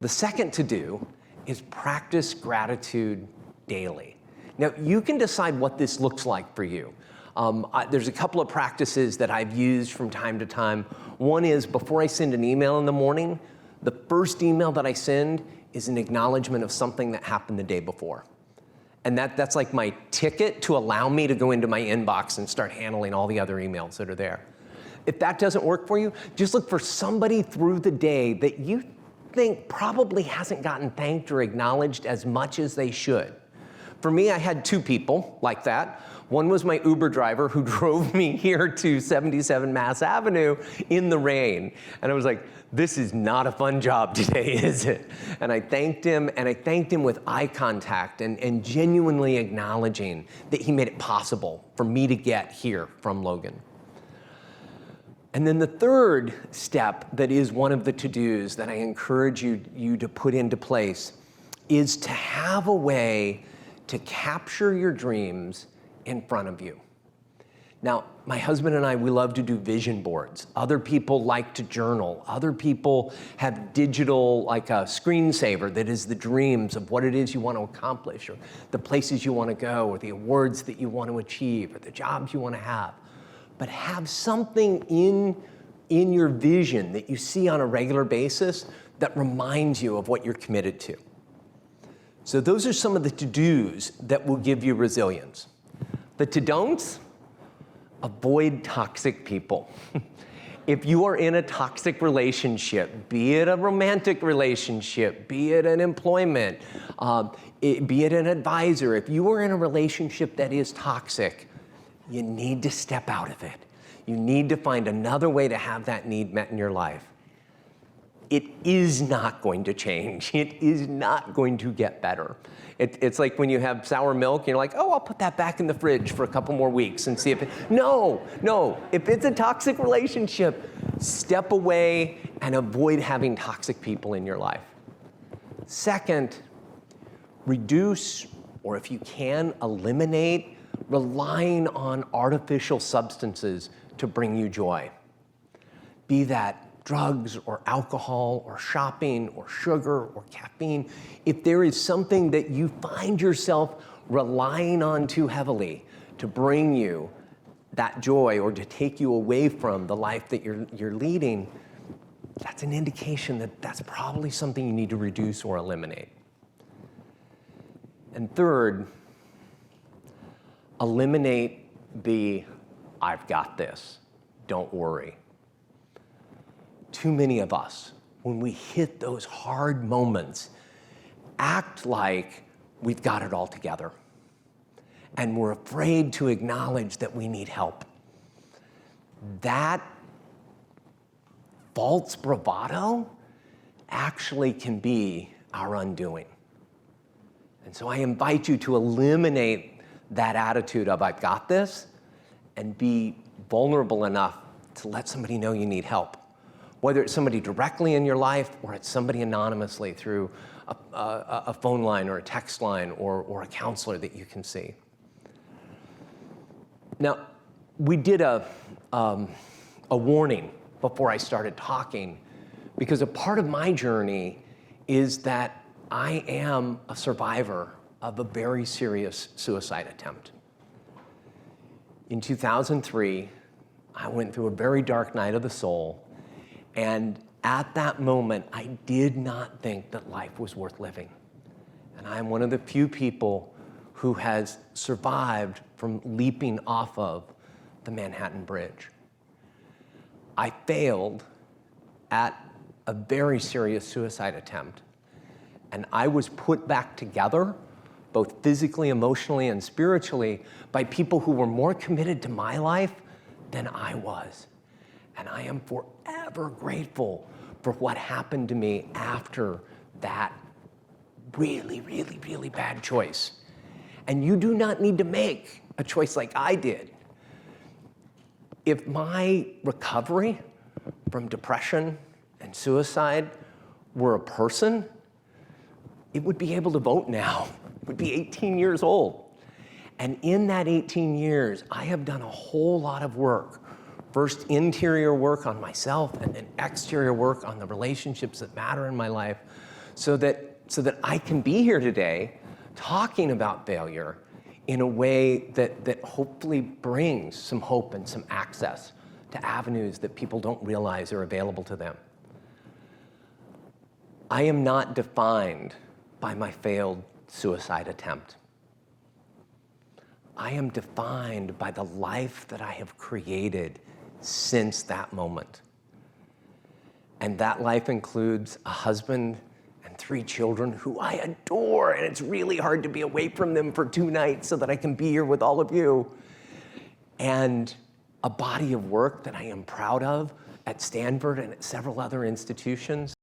The second to do is practice gratitude daily. Now, you can decide what this looks like for you. There's a couple of practices that I've used from time to time. One is before I send an email in the morning, the first email that I send is an acknowledgement of something that happened the day before. And that's like my ticket to allow me to go into my inbox and start handling all the other emails that are there. If that doesn't work for you, just look for somebody through the day that you think probably hasn't gotten thanked or acknowledged as much as they should. For me, I had two people like that. One was my Uber driver who drove me here to 77 Mass Avenue in the rain. And I was like, this is not a fun job today, is it? And I thanked him, and I thanked him with eye contact and genuinely acknowledging that he made it possible for me to get here from Logan. And then the third step that is one of the to-dos that I encourage you to put into place is to have a way to capture your dreams in front of you. Now, my husband and I, we love to do vision boards. Other people like to journal. Other people have digital, like a screensaver that is the dreams of what it is you want to accomplish, or the places you want to go, or the awards that you want to achieve, or the jobs you want to have. But have something in your vision that you see on a regular basis that reminds you of what you're committed to. So those are some of the to-dos that will give you resilience. The to-don'ts: avoid toxic people. If you are in a toxic relationship, be it a romantic relationship, be it an employment, be it an advisor, if you are in a relationship that is toxic, you need to step out of it. You need to find another way to have that need met in your life. It is not going to change. It is not going to get better. It's like when you have sour milk, you're like, oh, I'll put that back in the fridge for a couple more weeks and see if it, no. If it's a toxic relationship, step away and avoid having toxic people in your life. Second, reduce, or if you can, eliminate relying on artificial substances to bring you joy. Be that drugs or alcohol or shopping or sugar or caffeine. If there is something that you find yourself relying on too heavily to bring you that joy or to take you away from the life that you're leading, that's an indication that that's probably something you need to reduce or eliminate. And third, eliminate the "I've got this, don't worry." Too many of us, when we hit those hard moments, act like we've got it all together. And we're afraid to acknowledge that we need help. That false bravado actually can be our undoing. And so I invite you to eliminate that attitude of "I've got this" and be vulnerable enough to let somebody know you need help. Whether it's somebody directly in your life or it's somebody anonymously through a phone line or a text line or a counselor that you can see. Now, we did a warning before I started talking, because a part of my journey is that I am a survivor of a very serious suicide attempt. In 2003, I went through a very dark night of the soul. And at that moment, I did not think that life was worth living. And I'm one of the few people who has survived from leaping off of the Manhattan Bridge. I failed at a very serious suicide attempt. And I was put back together, both physically, emotionally, and spiritually, by people who were more committed to my life than I was. And I am forever grateful for what happened to me after that really, really, really bad choice. And you do not need to make a choice like I did. If my recovery from depression and suicide were a person, it would be able to vote now. It would be 18 years old. And in that 18 years, I have done a whole lot of work. First, interior work on myself, and then exterior work on the relationships that matter in my life, so that I can be here today talking about failure in a way that hopefully brings some hope and some access to avenues that people don't realize are available to them. I am not defined by my failed suicide attempt. I am defined by the life that I have created since that moment. And that life includes a husband and 3 children who I adore, and it's really hard to be away from them for 2 nights so that I can be here with all of you. And a body of work that I am proud of at Stanford and at several other institutions.